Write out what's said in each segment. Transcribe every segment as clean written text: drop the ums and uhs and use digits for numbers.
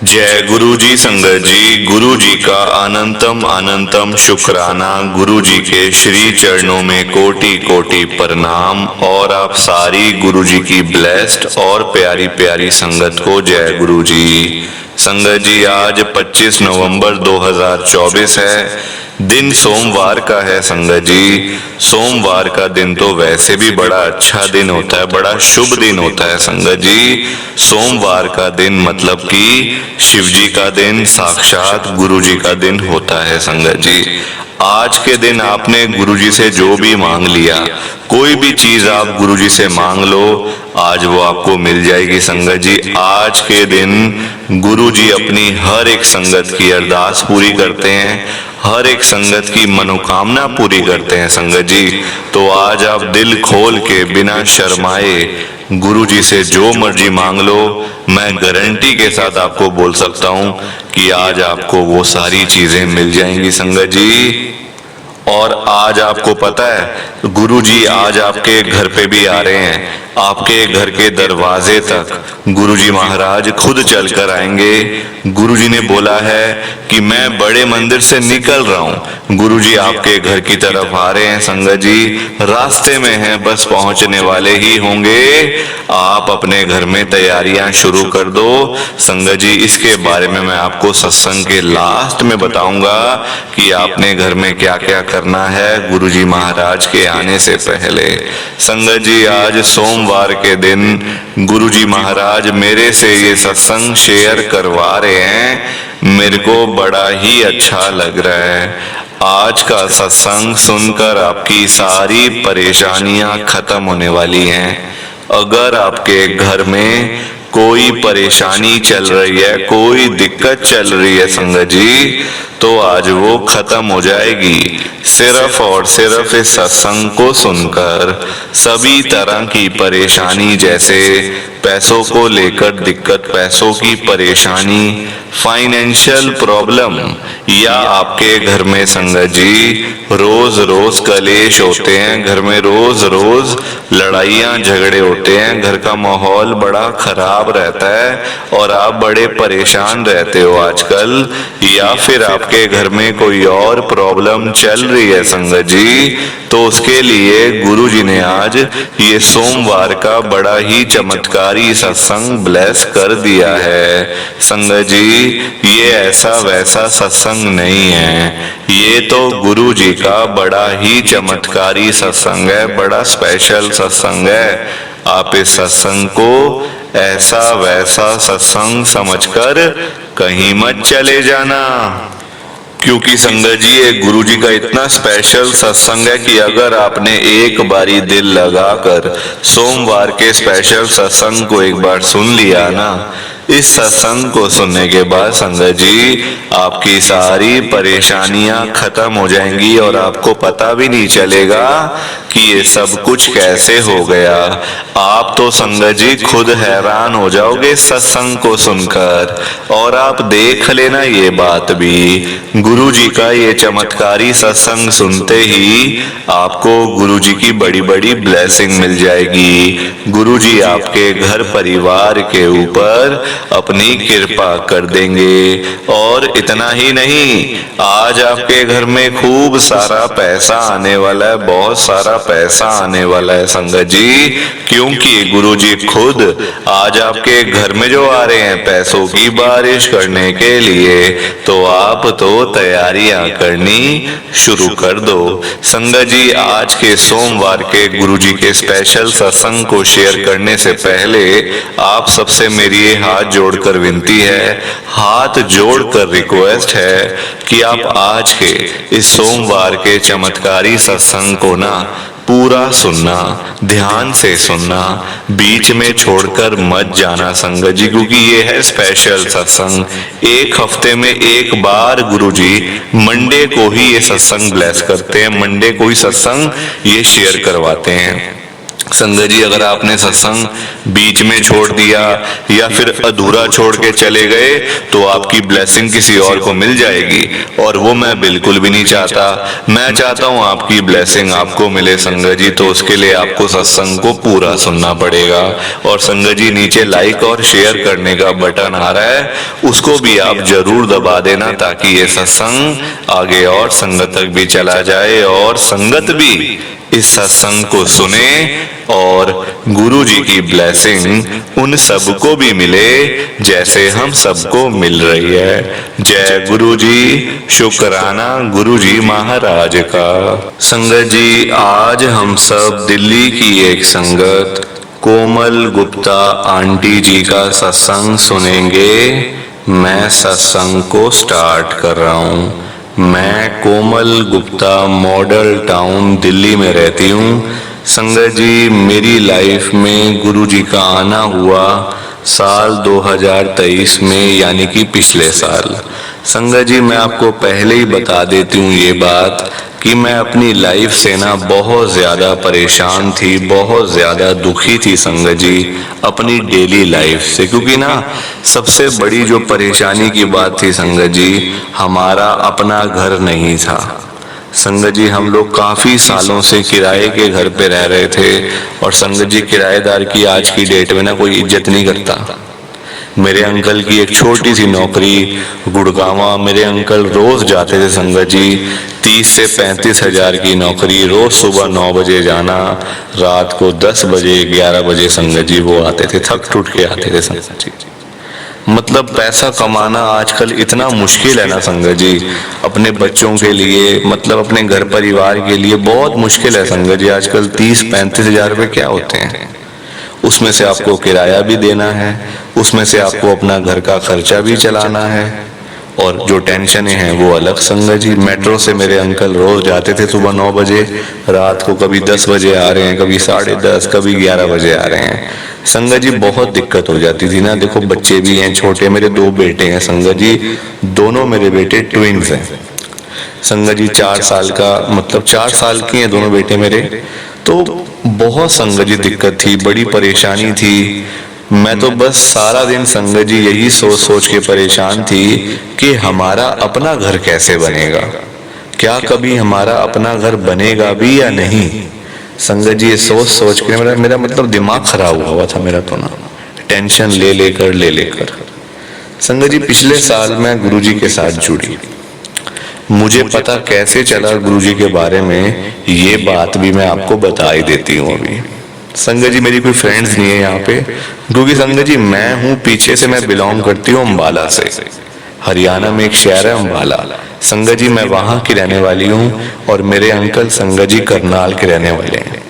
जय गुरु जी। संगत जी, गुरु जी का अनंतम अनंतम शुक्राना। गुरु जी के श्री चरणों में कोटि कोटि प्रणाम। और आप सारी गुरु जी की ब्लेस्ड और प्यारी प्यारी संगत को जय गुरु जी। संगत जी, आज 25 नवंबर 2024 है। दिन सोमवार का है। संगत जी, सोमवार का दिन तो वैसे भी बड़ा अच्छा दिन होता है, बड़ा शुभ दिन होता है। संगत जी, सोमवार का दिन मतलब कि शिव जी का दिन, साक्षात गुरु जी का दिन होता है। संगत जी, आज के दिन आपने गुरु जी से जो भी मांग लिया, कोई भी चीज आप गुरु जी से मांग लो, आज वो आपको मिल जाएगी। संगत जी, आज के दिन गुरु जी अपनी हर एक संगत की अरदास पूरी करते हैं, हर एक संगत की मनोकामना पूरी करते हैं। संगत जी, तो आज आप दिल खोल के बिना शर्माए गुरु जी से जो मर्जी मांग लो। मैं गारंटी के साथ आपको बोल सकता हूं कि आज आपको वो सारी चीजें मिल जाएंगी। संगत जी, और आज आपको पता है गुरु जी आज आपके घर पे भी आ रहे हैं। आपके घर के दरवाजे तक गुरु जी महाराज खुद चलकर आएंगे। गुरु जी ने बोला है कि मैं बड़े मंदिर से निकल रहा हूँ, गुरु जी आपके घर की तरफ आ रहे हैं। संगत जी, रास्ते में हैं, बस पहुंचने वाले ही होंगे। आप अपने घर में तैयारियां शुरू कर दो। संगत जी, इसके बारे में मैं आपको सत्संग के लास्ट में बताऊंगा कि आपने घर में क्या क्या करना है गुरु जी महाराज के आने से पहले। संगत जी, आज सोमवार के दिन गुरु जी महाराज मेरे से ये सत्संग शेयर करवा रहे हैं। मेरे को बड़ा ही अच्छा लग रहा है। आज का सत्संग सुनकर आपकी सारी परेशानियां खत्म होने वाली हैं। अगर आपके घर में कोई परेशानी चल रही है, कोई दिक्कत चल रही है संगत जी, तो आज वो खत्म हो जाएगी सिर्फ और सिर्फ इस सत्संग को सुनकर। सभी तरह की परेशानी, जैसे पैसों को लेकर दिक्कत, पैसों की परेशानी, फाइनेंशियल प्रॉब्लम, या आपके घर में संगत जी रोज रोज कलेश होते हैं, घर में रोज रोज लड़ाइयां झगड़े होते हैं, घर का माहौल बड़ा खराब रहता है और आप बड़े परेशान रहते हो आजकल, या फिर आपके घर में कोई और प्रॉब्लम चल रही है संगत जी, तो उसके लिए गुरु जी ने आज ये सोमवार का बड़ा ही चमत्कारी सत्संग ब्लेस कर दिया है। संगत जी, ये ऐसा वैसा सत्संग नहीं है, ये तो गुरु जी का बड़ा ही चमत्कारी सत्संग है, बड़ा स्पेशल सत्संग है। आप इस सत्संग को ऐसा वैसा सत्संग समझकर कहीं मत चले जाना, क्योंकि संगत जी ये गुरु जी का इतना स्पेशल सत्संग है कि अगर आपने एक बारी दिल लगाकर सोमवार के स्पेशल सत्संग को एक बार सुन लिया ना, इस सत्संग को सुनने के बाद संगत जी आपकी सारी परेशानियां खत्म हो जाएंगी और आपको पता भी नहीं चलेगा कि ये सब कुछ कैसे हो गया। आप तो संगत जी खुद हैरान हो जाओगे सत्संग को सुनकर। और आप देख लेना ये बात भी, गुरु जी का ये चमत्कारी सत्संग सुनते ही आपको गुरु जी की बड़ी बड़ी ब्लेसिंग मिल जाएगी। गुरु जी आपके घर परिवार के ऊपर अपनी कृपा कर देंगे। और इतना ही नहीं, आज आपके घर में खूब सारा पैसा आने वाला है, बहुत सारा पैसा आने वाला है संगत जी, क्योंकि गुरु जी खुद आज आपके घर में जो आ रहे हैं पैसों की बारिश करने के लिए, तो आप तो तैयारियां करनी शुरू कर दो। संगत जी, आज के सोमवार के गुरु जी के स्पेशल सत्संग को शेयर करने से पहले आप सबसे मेरी ये हाथ जोड़कर विनती है, हाथ जोड़कर रिक्वेस्ट है कि आप आज के इस सोमवार के चमत्कारी सत्संग को ना पूरा सुनना, ध्यान से सुनना, बीच में छोड़कर मत जाना संगत जी, क्योंकि ये है स्पेशल सत्संग। एक हफ्ते में एक बार गुरु जी मंडे को ही ये सत्संग ब्लेस करते हैं, मंडे को ही सत्संग ये शेयर करवाते हैं। संगत जी, अगर आपने सत्संग बीच में छोड़ दिया या फिर अधूरा छोड़ के चले गए तो आपकी ब्लेसिंग किसी और को मिल जाएगी, और वो मैं बिल्कुल भी नहीं चाहता। मैं चाहता हूँ आपकी ब्लेसिंग आपको मिले संगत जी, तो उसके लिए आपको सत्संग को पूरा सुनना पड़ेगा। और संगत जी, नीचे लाइक और शेयर करने का बटन आ रहा है, उसको भी आप जरूर दबा देना, ताकि ये सत्संग आगे और संगत तक भी चला जाए और संगत भी इस सत्संग को सुने और गुरु जी की ब्लेसिंग उन सबको भी मिले जैसे हम सबको मिल रही है। जय गुरु जी, शुक्राना गुरु जी महाराज का। संगत जी, आज हम सब दिल्ली की एक संगत कोमल गुप्ता आंटी जी का सत्संग सुनेंगे। मैं सत्संग को स्टार्ट कर रहा हूँ। मैं कोमल गुप्ता मॉडल टाउन दिल्ली में रहती हूँ। संगत जी, मेरी लाइफ में गुरु जी का आना हुआ साल 2023 में, यानी कि पिछले साल। संगत जी, मैं आपको पहले ही बता देती हूँ ये बात कि मैं अपनी लाइफ से ना बहुत ज़्यादा परेशान थी, बहुत ज़्यादा दुखी थी संगत जी, अपनी डेली लाइफ से। क्योंकि ना सबसे बड़ी जो परेशानी की बात थी संगत जी, हमारा अपना घर नहीं था। संगत जी, हम लोग काफ़ी सालों से किराए के घर पे रह रहे थे, और संगत जी, किराएदार की आज की डेट में ना कोई इज्जत नहीं करता। मेरे अंकल की एक छोटी सी नौकरी गुड़गांवा, मेरे अंकल रोज जाते थे संगत जी, 30 से 35 हजार की नौकरी, रोज सुबह 9 बजे जाना, रात को 10 बजे 11 बजे संगत जी वो आते थे, थक टूट के आते थे संगत जी। मतलब पैसा कमाना आजकल इतना मुश्किल है ना संगत जी, अपने बच्चों के लिए, मतलब अपने घर परिवार के लिए बहुत मुश्किल है संगत जी। आजकल 30-35 हजार रुपये क्या होते हैं? उसमें से आपको किराया भी देना है, उसमें से आपको अपना घर का खर्चा भी चलाना है, और जो टेंशनें हैं वो अलग संगत जी। मेट्रो से मेरे अंकल रोज जाते थे सुबह 9 बजे, रात को कभी 10 बजे आ रहे हैं, कभी 10:30, कभी 11 बजे आ रहे हैं। संगत जी, बहुत दिक्कत हो जाती थी ना। देखो, बच्चे भी हैं छोटे, मेरे 2 बेटे हैं संगत जी, दोनों मेरे बेटे ट्विंस हैं संगत जी। 4 साल का, मतलब 4 साल की हैं दोनों बेटे मेरे। तो बहुत संगत जी दिक्कत थी, बड़ी परेशानी थी। मैं तो बस सारा दिन संगत जी यही सोच सोच के परेशान थी कि हमारा अपना घर कैसे बनेगा, क्या कभी हमारा अपना घर बनेगा भी या नहीं। संगत जी, ये सोच सोच के मेरा मतलब दिमाग खराब हुआ था मेरा तो ना, टेंशन ले लेकर। संगत जी, पिछले साल मैं गुरु जी के साथ जुड़ी। मुझे पता कैसे चला गुरु जी के बारे में, ये बात भी मैं आपको बता ही देती हूँ अभी। संगत जी, मेरी कोई फ्रेंड्स नहीं है यहाँ पे, क्योंकि संगत जी मैं हूँ पीछे से, मैं बिलोंग करती हूँ अम्बाला से। हरियाणा में एक शहर है अम्बाला। संगत जी, मैं वहाँ की रहने वाली हूँ, और मेरे अंकल संगत जी करनाल के रहने वाले हैं।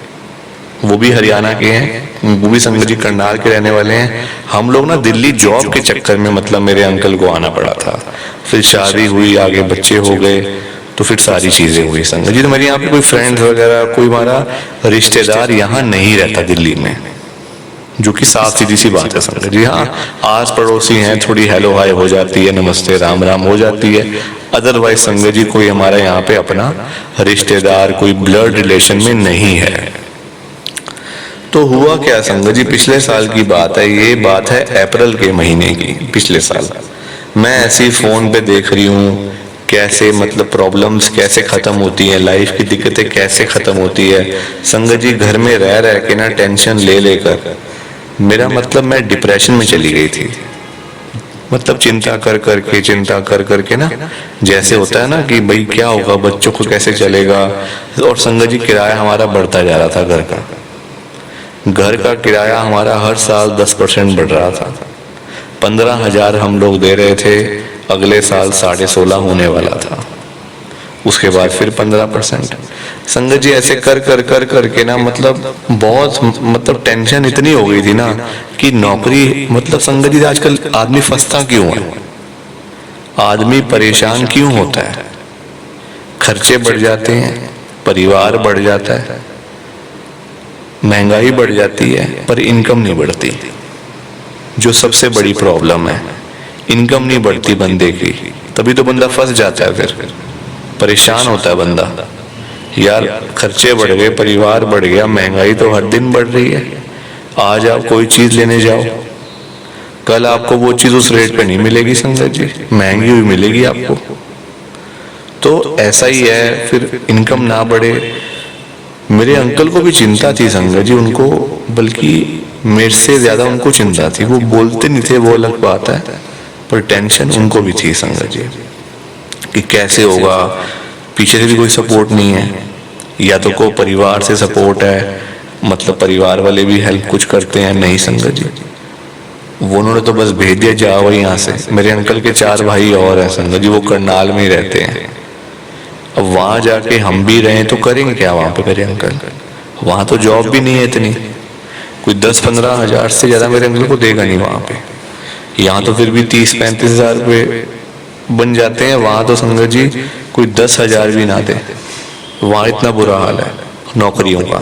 वो भी हरियाणा के हैं, वो भी संगत जी करनाल के रहने वाले हैं। हम लोग ना दिल्ली जॉब के चक्कर में, मतलब मेरे अंकल को आना पड़ा था, फिर शादी हुई, आगे बच्चे हो गए, तो फिर सारी चीजें हुई संगत जी। तो मेरे यहाँ पे कोई फ्रेंड्स वगैरह, कोई हमारा रिश्तेदार यहाँ नहीं रहता दिल्ली में, जो कि साफ सीधी सी बात है संगत जी। हाँ, आस पड़ोसी हैं, थोड़ी हेलो हाय हो जाती है, नमस्ते राम राम हो जाती है। अदरवाइज संगत जी कोई हमारा यहाँ पे अपना रिश्तेदार, कोई ब्लड रिलेशन में नहीं है। तो हुआ क्या संगत जी, पिछले साल की बात है, ये बात है अप्रैल के महीने की। पिछले साल मैं ऐसी फोन पे देख रही हूँ कैसे, मतलब प्रॉब्लम्स कैसे खत्म होती हैं, लाइफ की दिक्कतें कैसे खत्म होती है संगत जी। घर में रह के ना टेंशन ले लेकर मेरा मतलब मैं डिप्रेशन में चली गई थी। मतलब चिंता कर करके ना, जैसे होता है ना कि भाई क्या होगा, बच्चों को कैसे चलेगा। और संगत जी, किराया हमारा बढ़ता जा रहा था, घर का किराया हमारा हर साल 10% बढ़ रहा था। 15,000 हम लोग दे रहे थे, अगले साल 16.5 होने वाला था, उसके बाद फिर 15%। संगत जी, ऐसे कर के ना, मतलब बहुत, मतलब टेंशन इतनी हो गई थी ना कि नौकरी, मतलब संगत जी आजकल आदमी फंसता क्यों है, आदमी परेशान क्यों होता है, खर्चे बढ़ जाते हैं, परिवार बढ़ जाता है, महंगाई बढ़ जाती है, पर इनकम नहीं बढ़ती। जो सबसे बड़ी प्रॉब्लम है, इनकम नहीं बढ़ती बंदे की, तभी तो बंदा फंस जाता है, फिर परेशान होता है बंदा। यार खर्चे बढ़ गए, परिवार बढ़ गया, महंगाई तो हर दिन बढ़ रही है। आज आप कोई चीज लेने जाओ, कल आपको वो चीज उस रेट पे नहीं मिलेगी संगत जी, महंगी हुई मिलेगी आपको। तो ऐसा ही है, फिर इनकम ना बढ़े। मेरे अंकल को भी चिंता थी संगत जी, उनको बल्कि मेरे से ज्यादा उनको चिंता थी। वो बोलते नहीं थे, वो अलग बात है, पर टेंशन उनको भी थी संगत जी कि कैसे होगा। पीछे से भी कोई सपोर्ट नहीं है, या तो को परिवार से सपोर्ट है, मतलब परिवार वाले भी हेल्प कुछ करते हैं, नहीं संगत जी। वो उन्होंने तो बस भेज दिया, जाओ यहाँ से। मेरे अंकल के 4 भाई और हैं संगत जी, वो करनाल में ही रहते हैं। अब वहां जाके हम भी रहे तो करेंगे क्या वहां पे मेरे अंकल? वहां तो जॉब भी नहीं है इतनी, कोई 10-15 हजार से ज्यादा मेरे अंकल को देगा नहीं वहां पे। यहाँ तो फिर भी 30-35 हजार रुपये बन जाते हैं, वहां तो संगत जी कोई 10 हजार भी ना दे। वहां इतना बुरा हाल है नौकरियों का।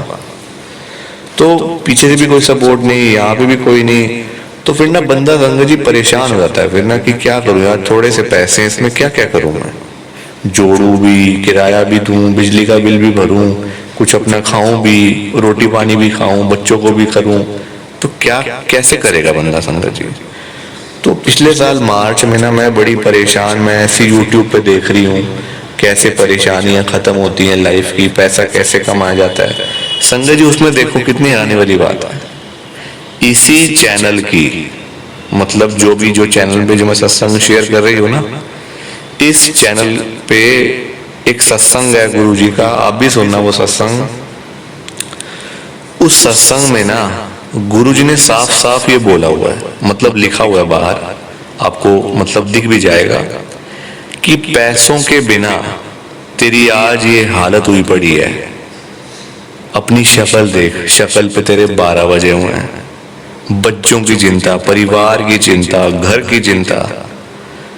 तो पीछे से भी कोई सपोर्ट नहीं, यहाँ पे भी कोई नहीं। तो फिर ना बंदा संगत जी परेशान हो जाता है फिर ना, कि क्या करूँ यार, थोड़े से पैसे हैं, इसमें क्या क्या करूँ मैं? जोड़ू भी, किराया भी दूं, बिजली का बिल भी भरूं, कुछ अपना खाऊं भी, रोटी पानी भी खाऊं, बच्चों को भी करूं, तो क्या कैसे करेगा बंदा संगत जी? तो पिछले साल मार्च में ना मैं बड़ी परेशान, मैं ऐसी यूट्यूब पे देख रही हूँ कैसे परेशानियां खत्म होती हैं लाइफ की, पैसा कैसे कमाया जाता है संगत जी। उसमें देखो कितनी आने वाली बात है, इसी चैनल की, मतलब जो चैनल पे जो मैं सत्संग शेयर कर रही हूँ ना, इस चैनल पे एक सत्संग है गुरुजी का, आप भी सुनना वो सत्संग। उस सत्संग में ना गुरुजी ने साफ साफ ये बोला हुआ है, मतलब लिखा हुआ है बाहर, आपको मतलब दिख भी जाएगा, कि पैसों के बिना तेरी आज ये हालत हुई पड़ी है। अपनी शक्ल देख, शक्ल पे तेरे 12 बजे हुए हैं, बच्चों की चिंता, परिवार की चिंता, घर की चिंता।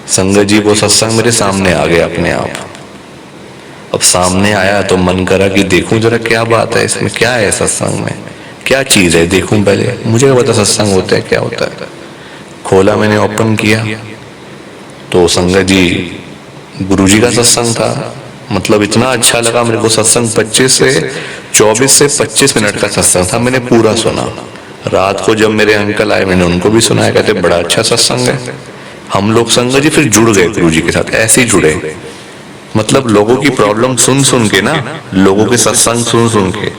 संगत जी वो सत्संग मेरे सामने आ गया अपने आप। अब सामने आया तो मन करा कि देखूं जरा क्या बात है इसमें, क्या है सत्संग में, क्या चीज है, देखूं पहले, मुझे क्या पता सत्संग होता है क्या होता है। खोला मैंने, ओपन किया तो संगत जी गुरुजी का सत्संग था। मतलब इतना अच्छा लगा मेरे को सत्संग। 24 से 25 मिनट का सत्संग था, मैंने पूरा सुना। रात को जब मेरे अंकल आए मैंने उनको भी सुनाया, कहते बड़ा अच्छा सत्संग है। हम लोग संगत जी फिर जुड़ गए गुरुजी के साथ, ऐसे ही जुड़े। मतलब लोगों की प्रॉब्लम सुन सुन के ना, लोगों के सत्संग सुन सुन के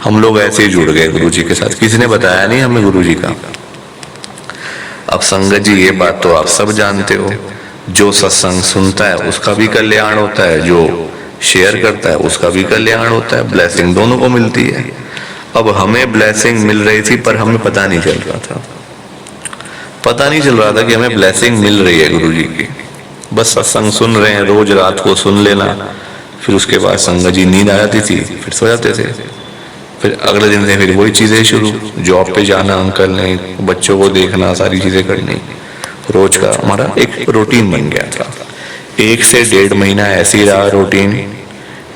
हम लोग ऐसे ही जुड़ गए गुरुजी के साथ। किसी ने बताया नहीं हमें गुरुजी का। अब संगत जी ये बात तो आप सब जानते हो, जो सत्संग सुनता है उसका भी कल्याण होता है, जो शेयर करता है उसका भी कल्याण होता है, ब्लेसिंग दोनों को मिलती है। अब हमें ब्लेसिंग मिल रही थी पर हमें पता नहीं चल रहा था, पता नहीं चल रहा था कि हमें ब्लेसिंग मिल रही है गुरुजी की। बस सत्संग सुन रहे हैं, रोज रात को सुन लेना, फिर उसके बाद संगत जी नींद आ जाती थी, फिर सो जाते थे। फिर अगले दिन से फिर वही चीजें शुरू, जॉब पे जाना अंकल ने, बच्चों को देखना, सारी चीजें करनी। रोज का हमारा एक रूटीन बन गया था। 1 से 1.5 महीना ऐसे ही रहा रूटीन।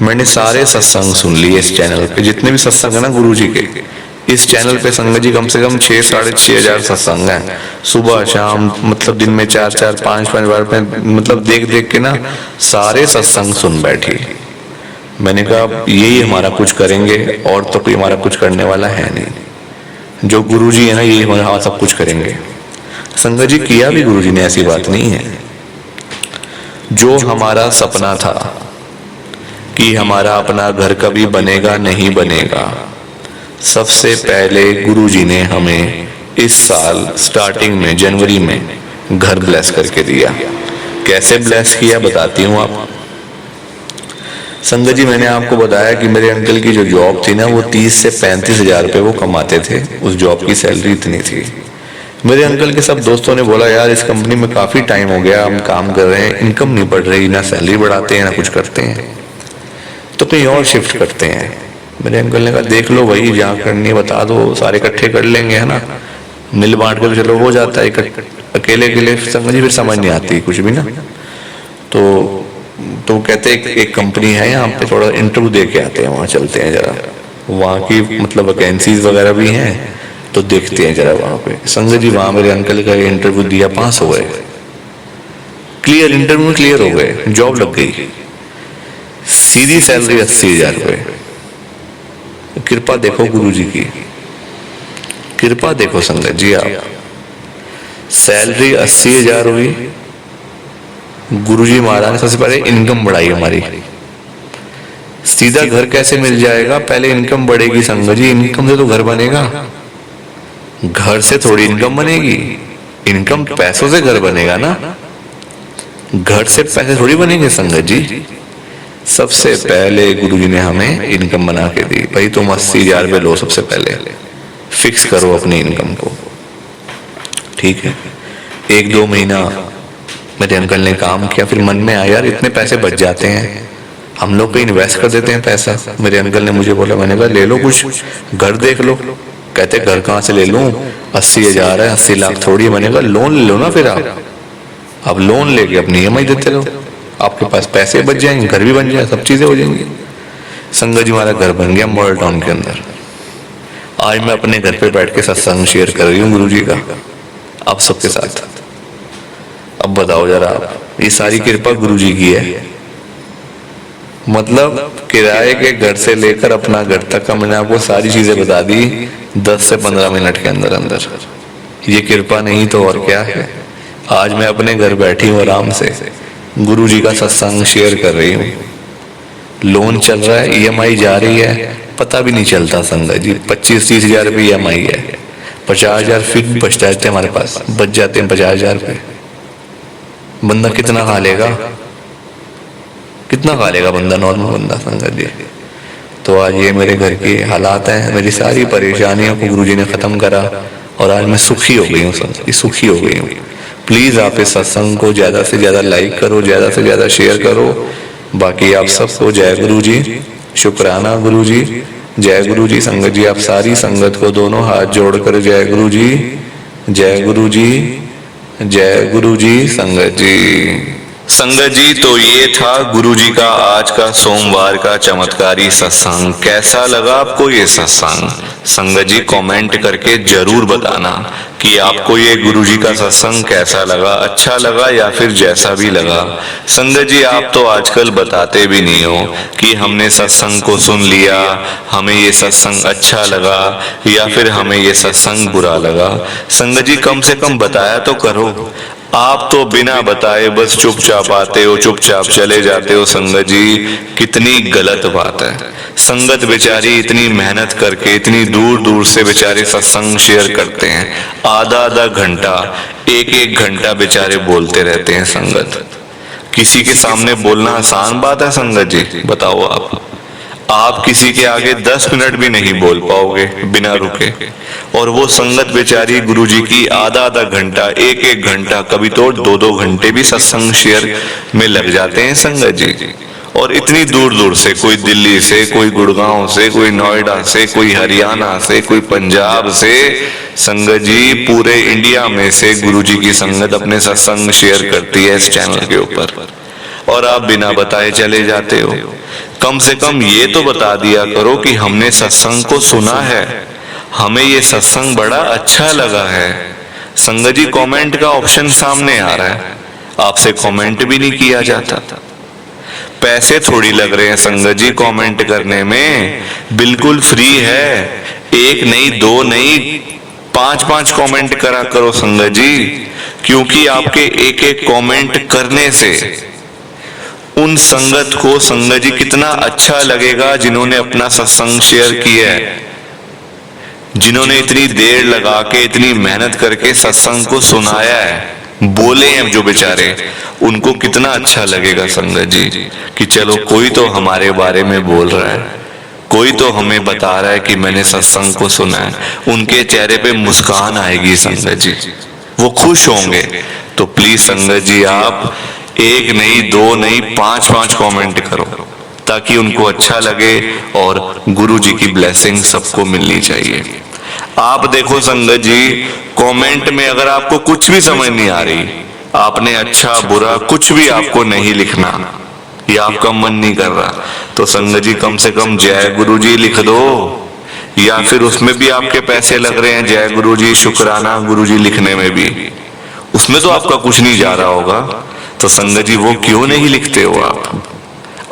मैंने सारे सत्संग सुन लिए इस चैनल पे, जितने भी सत्संग है ना गुरुजी के, इस चैनल पे संगत जी कम से कम 6-6.5 हजार सत्संग हैं, सुबह शाम, मतलब दिन में 4-4, 5-5 बार पे, मतलब देख देख के ना सारे सत्संग सुन बैठी। मैंने कहा यही हमारा कुछ करेंगे, और तो कोई हमारा कुछ करने वाला है नहीं। जो गुरुजी है ना यही हमारा सब कुछ करेंगे। संगत जी किया भी गुरुजी ने, ऐसी बात नहीं है। जो हमारा सपना था कि हमारा अपना घर कभी बनेगा नहीं बनेगा, सबसे पहले गुरुजी ने हमें इस साल स्टार्टिंग में जनवरी में घर ब्लेस करके दिया। कैसे ब्लेस किया बताती हूँ आप संगत जी। मैंने आपको बताया कि मेरे अंकल की जो जॉब थी ना, वो 30 से 35 हजार रुपये वो कमाते थे, उस जॉब की सैलरी इतनी थी। मेरे अंकल के सब दोस्तों ने बोला यार इस कंपनी में काफी टाइम हो गया, हम काम कर रहे हैं, इनकम नहीं बढ़ रही, ना सैलरी बढ़ाते हैं ना कुछ करते हैं, तो कहीं और शिफ्ट करते हैं। मेरे अंकल ने कहा देख लो वही जहाँ करनी है बता दो, सारे इकट्ठे कर लेंगे, है ना, मिल बांट कर चलो हो जाता है। अकेले अकेले संगत जी फिर समझ नहीं आती कुछ भी ना। तो कहते एक कंपनी है यहाँ पे, थोड़ा इंटरव्यू दे के आते हैं, वहाँ चलते हैं जरा, वहाँ की मतलब वैकेंसीज वगैरह भी हैं तो देखते हैं जरा वहाँ पे। संगत जी वहाँ मेरे अंकल का इंटरव्यू दिया, पास हो गए, क्लियर, इंटरव्यू क्लियर हो गए, जॉब लग गई। सीधी सैलरी 80,000 रुपये। कृपा देखो गुरु जी की, कृपा देखो संगत जी। आप सैलरी 80,000 हुई, गुरु जी महाराज ने सबसे पहले इनकम बढ़ाई हमारी। सीधा घर कैसे मिल जाएगा? पहले इनकम बढ़ेगी संगत जी, इनकम से तो घर बनेगा, घर से थोड़ी इनकम बनेगी। इनकम पैसों से घर बनेगा ना, घर से पैसे थोड़ी बनेंगे संगत जी। सबसे पहले गुरु जी ने हमें इनकम बना के दी। भाई तुम 80,000 रुपये लो, सबसे पहले फिक्स करो अपनी इनकम को, ठीक है। 1-2 महीना मेरे अंकल ने काम किया, फिर मन में आया यार इतने पैसे बच जाते हैं, हम लोग कहीं इन्वेस्ट कर देते हैं पैसा। मेरे अंकल ने मुझे बोला, मैंने कहा ले लो कुछ, घर देख लो। कहते घर कहाँ से ले लूं, 80,000 है, 80 लाख थोड़ी है। मैंने कहा लोन ले लो ना, फिर आप लोन लेके अपनी EMI देते रहो, आपके पास पैसे बच जाएंगे, घर भी बन जाए, सब चीजें हो जाएंगी। संगत जी हमारा घर बन गया मॉडल टाउन के अंदर। आज मैं अपने घर पे बैठ के सत्संग शेयर कर रही हूँ गुरु जी का आप सबके साथ। अब बताओ जरा आप, ये सारी कृपा गुरु जी की है। मतलब किराए के घर से लेकर अपना घर तक का मैंने आपको सारी चीजें बता दी 10 से 15 मिनट के अंदर अंदर। ये कृपा नहीं तो और क्या है। आज मैं अपने घर बैठी हूँ आराम से, गुरु जी का सत्संग शेयर कर रही हूँ। लोन चल रहा है, EMI जा रही है, पता भी नहीं चलता संगत जी। 25-30 हजार रुपये EMI है, 50,000 फिक्स बच जाते हमारे पास, बच जाते हैं 50,000 रुपये। बंदा कितना खा लेगा, कितना खा लेगा बंदा, नॉर्मल बंदा संगत जी। तो आज ये मेरे घर के हालात हैं, मेरी सारी परेशानियों को गुरु जी ने खत्म करा और आज मैं सुखी हो गई हूँ संगत, सुखी हो गई हूँ। प्लीज आप इस सत्संग को ज्यादा से ज्यादा लाइक करो, ज्यादा से ज्यादा शेयर करो। बाकी आप सबको जय गुरु जी, शुक्राना गुरु जी, जय गुरु जी। संगत जी आप सारी संगत को दोनों हाथ जोड़कर जय गुरु जी, जय गुरु जी, जय गुरु जी। संगत जी, संगत जी तो ये था गुरु जी का आज का सोमवार का चमत्कारी सत्संग। कैसा लगा आपको ये सत्संग? संगत जी कमेंट करके जरूर बताना कि आपको ये गुरु जी का सत्संग कैसा लगा, अच्छा लगा या फिर जैसा भी लगा। संगत जी आप तो आजकल बताते भी नहीं हो कि हमने सत्संग को सुन लिया, हमें ये सत्संग अच्छा लगा या फिर हमें ये सत्संग बुरा लगा। संगत जी कम से कम बताया तो करो। आप तो बिना बताए बस चुपचाप आते हो, चुपचाप चले जाते हो। संगत जी कितनी गलत बात है। संगत बेचारी इतनी मेहनत करके इतनी दूर दूर से बेचारे सत्संग शेयर करते हैं, आधा आधा घंटा, एक घंटा बेचारे बोलते रहते हैं। संगत किसी के सामने बोलना आसान बात है संगत जी? बताओ आप किसी के आगे 10 मिनट भी नहीं बोल पाओगे बिना रुके, और वो संगत बेचारी गुरु जी की आधा आधा घंटा, एक घंटा, कभी तो 2-2 घंटे भी सत्संग शेयर में लग जाते हैं संगत जी। और इतनी दूर दूर से, कोई दिल्ली से, कोई गुड़गांव से, कोई नोएडा से, कोई हरियाणा से, कोई पंजाब से। संगत जी पूरे इंडिया में से गुरु जी की संगत अपने सत्संग शेयर करती है इस चैनल के ऊपर, और आप बिना बताए चले जाते हो। कम से कम ये तो बता दिया करो कि हमने सत्संग को सुना है, हमें ये सत्संग बड़ा अच्छा लगा है। संगत जी कमेंट का ऑप्शन सामने आ रहा है, आपसे कमेंट भी नहीं किया जाता। पैसे थोड़ी लग रहे हैं संगत जी कमेंट करने में, बिल्कुल फ्री है। 1 नहीं, 2 नहीं, 5-5 कमेंट करा करो संगत जी, क्योंकि आपके एक कमेंट करने से उन संगत को संगत जी कितना अच्छा लगेगा जिन्होंने अपना सत्संग शेयर किया है, जिन्होंने इतनी देर लगा के, इतनी मेहनत करके सत्संग को सुनाया है, बोले हैं जो बेचारे, उनको कितना अच्छा लगेगा संगत जी कि चलो कोई तो हमारे बारे में बोल रहा है, कोई तो हमें बता रहा है कि मैंने सत्संग को सुना है। उनके चेहरे पे मुस्कान आएगी संगत जी, वो खुश होंगे। तो प्लीज संगत जी आप 1 नहीं, 2 नहीं, 5-5 कमेंट करो ताकि उनको अच्छा लगे और गुरु जी की ब्लेसिंग सबको मिलनी चाहिए। आप देखो संगत जी कमेंट में अगर आपको कुछ भी समझ नहीं आ रही, आपने अच्छा बुरा कुछ भी आपको नहीं लिखना या आपका मन नहीं कर रहा, तो संगत जी कम से कम जय गुरु जी लिख दो, या फिर उसमें भी आपके पैसे लग रहे हैं जय गुरु जी, शुक्राना गुरु जी लिखने में भी, उसमें तो आपका कुछ नहीं जा रहा होगा, तो संगत जी वो क्यों नहीं लिखते हो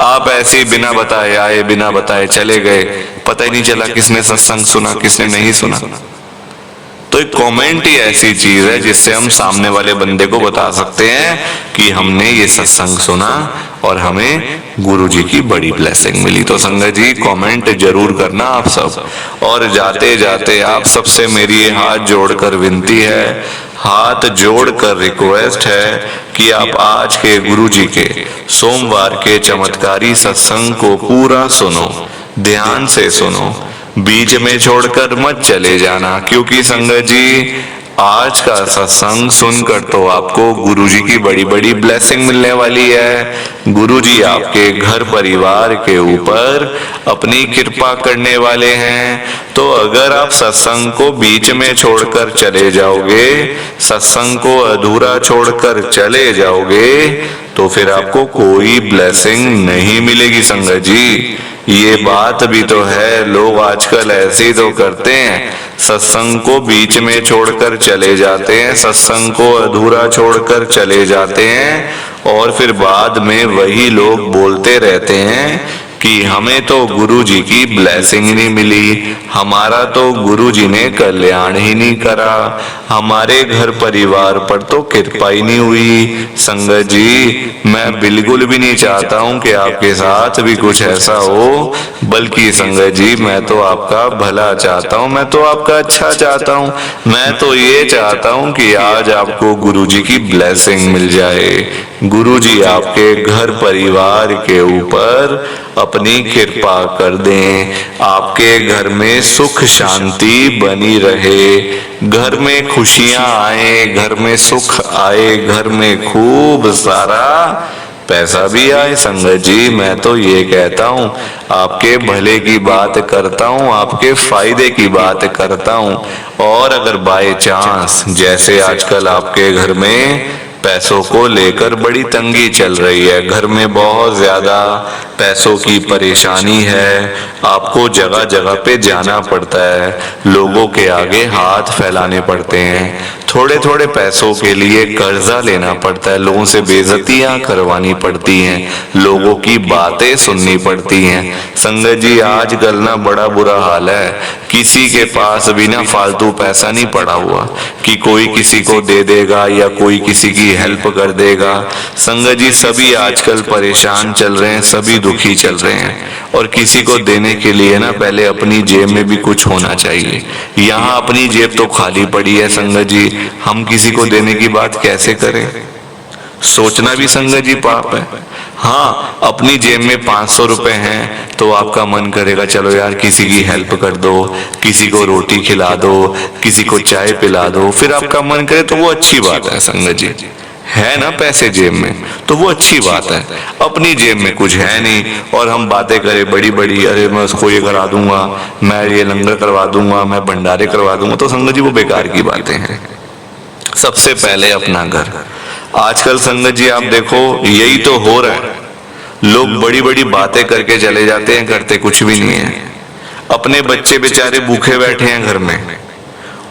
आप ऐसे ही बिना बताए आए, बिना बताए चले गए, पता ही नहीं चला किसने सत्संग सुना किसने नहीं सुना। तो एक कमेंट ही ऐसी चीज है जिससे हम सामने वाले बंदे को बता सकते हैं कि हमने ये सत्संग सुना और हमें गुरु जी की बड़ी ब्लेसिंग मिली। तो संगत जी कमेंट जरूर करना आप सब। और जाते जाते आप सबसे मेरी ये हाथ जोड़कर विनती है, हाथ जोड़कर रिक्वेस्ट है कि आप आज के गुरु जी के सोमवार के चमत्कारी सत्संग को पूरा सुनो, ध्यान से सुनो, बीच में छोड़कर मत चले जाना। क्योंकि संगत जी आज का सत्संग सुनकर तो आपको गुरुजी की बड़ी बड़ी ब्लेसिंग मिलने वाली है। गुरुजी आपके घर परिवार के ऊपर अपनी कृपा करने वाले हैं। तो अगर आप सत्संग को बीच में छोड़कर चले जाओगे, सत्संग को अधूरा छोड़कर चले जाओगे, तो फिर आपको कोई ब्लेसिंग नहीं मिलेगी संगत जी। ये बात भी तो है, लोग आजकल ऐसे ही तो करते हैं, सत्संग को बीच में छोड़कर चले जाते हैं, सत्संग को अधूरा छोड़कर चले जाते हैं और फिर बाद में वही लोग बोलते रहते हैं कि हमें तो गुरु जी की ब्लेसिंग नहीं मिली, हमारा तो गुरु जी ने कल्याण ही नहीं करा, हमारे घर परिवार पर तो कृपा ही नहीं हुई। संगत जी मैं बिल्कुल भी नहीं चाहता हूं कि आपके साथ भी कुछ ऐसा हो, बल्कि संगत जी मैं तो आपका भला चाहता हूं, मैं तो आपका अच्छा चाहता हूं। मैं तो ये चाहता हूं कि आज आपको गुरु जी की ब्लेसिंग मिल जाए, गुरु जी आपके घर परिवार के ऊपर अपनी कृपा कर दें, आपके घर में सुख शांति बनी रहे, घर में खुशियां आए, घर में सुख आए, घर में खूब सारा पैसा भी आए। संगत जी मैं तो ये कहता हूँ, आपके भले की बात करता हूँ, आपके फायदे की बात करता हूँ। और अगर बाय चांस जैसे आजकल आपके घर में पैसों को लेकर बड़ी तंगी चल रही है, घर में बहुत ज्यादा पैसों की परेशानी है, आपको जगह जगह पे जाना पड़ता है, लोगों के आगे हाथ फैलाने पड़ते हैं, थोड़े थोड़े पैसों के लिए कर्जा लेना पड़ता है, लोगों से बेइज्जतियां करवानी पड़ती हैं, लोगों की बातें सुननी पड़ती हैं। संगत जी आजकल ना बड़ा बुरा हाल है, किसी के पास भी ना फालतू पैसा नहीं पड़ा हुआ कि कोई किसी को दे देगा या कोई किसी की हेल्प कर देगा। संगत जी सभी आजकल परेशान चल रहे हैं, सभी दुखी चल रहे हैं, और किसी को देने के लिए ना पहले अपनी जेब में भी कुछ होना चाहिए। यहाँ अपनी जेब तो खाली पड़ी है संगत जी, हम किसी को देने की बात कैसे करें? सोचना भी संगत जी पाप है। हाँ अपनी जेब में 500 रुपए हैं तो आपका मन करेगा चलो यार किसी की हेल्प कर दो, किसी को रोटी खिला दो, किसी को चाय पिला दो, फिर आपका मन करे तो वो अच्छी बात है संगत जी, है ना पैसे जेब में तो वो अच्छी बात है। अपनी जेब में कुछ है नहीं और हम बातें करें बड़ी बड़ी, अरे मैं उसको ये करा दूंगा, मैं ये लंगर करवा दूंगा, मैं भंडारे करवा दूंगा, तो संगत जी वो बेकार की बातें हैं। सबसे पहले अपना घर। आजकल संगत जी आप देखो यही तो हो रहा है, लोग बड़ी बड़ी बातें करके चले जाते हैं, करते कुछ भी नहीं है। अपने बच्चे बेचारे भूखे बैठे हैं घर में,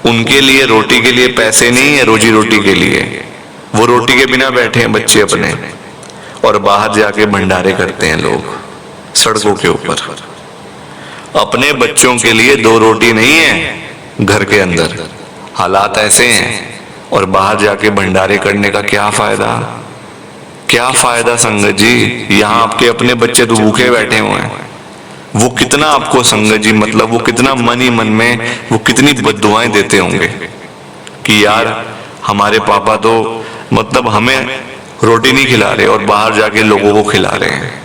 उनके लिए रोटी के लिए पैसे नहीं है, रोजी रोटी के लिए वो रोटी के बिना बैठे हैं बच्चे अपने, और बाहर जाके भंडारे करते हैं लोग सड़कों के ऊपर। अपने बच्चों के लिए 2 रोटी नहीं है घर के अंदर, हालात ऐसे हैं, और बाहर जाके भंडारे करने का क्या फायदा? क्या फायदा संगत जी? यहाँ आपके अपने बच्चे तो भूखे बैठे हुए हैं, वो कितना आपको संगत जी मतलब वो कितना मन ही मन में वो कितनी बद्दुआएं देते होंगे कि यार हमारे पापा तो मतलब हमें रोटी नहीं खिला रहे और बाहर जाके लोगों को खिला रहे हैं।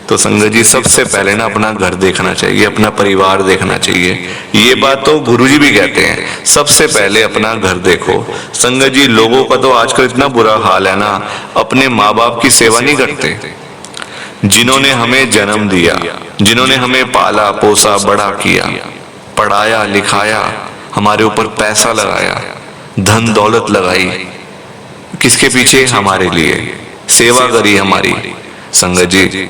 तो संगत जी सबसे पहले ना अपना घर देखना चाहिए, अपना परिवार देखना चाहिए। ये बात तो गुरुजी भी कहते हैं, सबसे पहले अपना घर देखो। संगत जी लोगों का तो आजकल इतना बुरा हाल है ना, अपने माँ बाप की सेवा नहीं करते, जिन्होंने हमें जन्म दिया, जिन्होंने हमें पाला पोसा बड़ा किया, पढ़ाया लिखाया, हमारे ऊपर पैसा लगाया, धन दौलत लगाई, किसके पीछे? हमारे लिए सेवा करी हमारी संगत जी,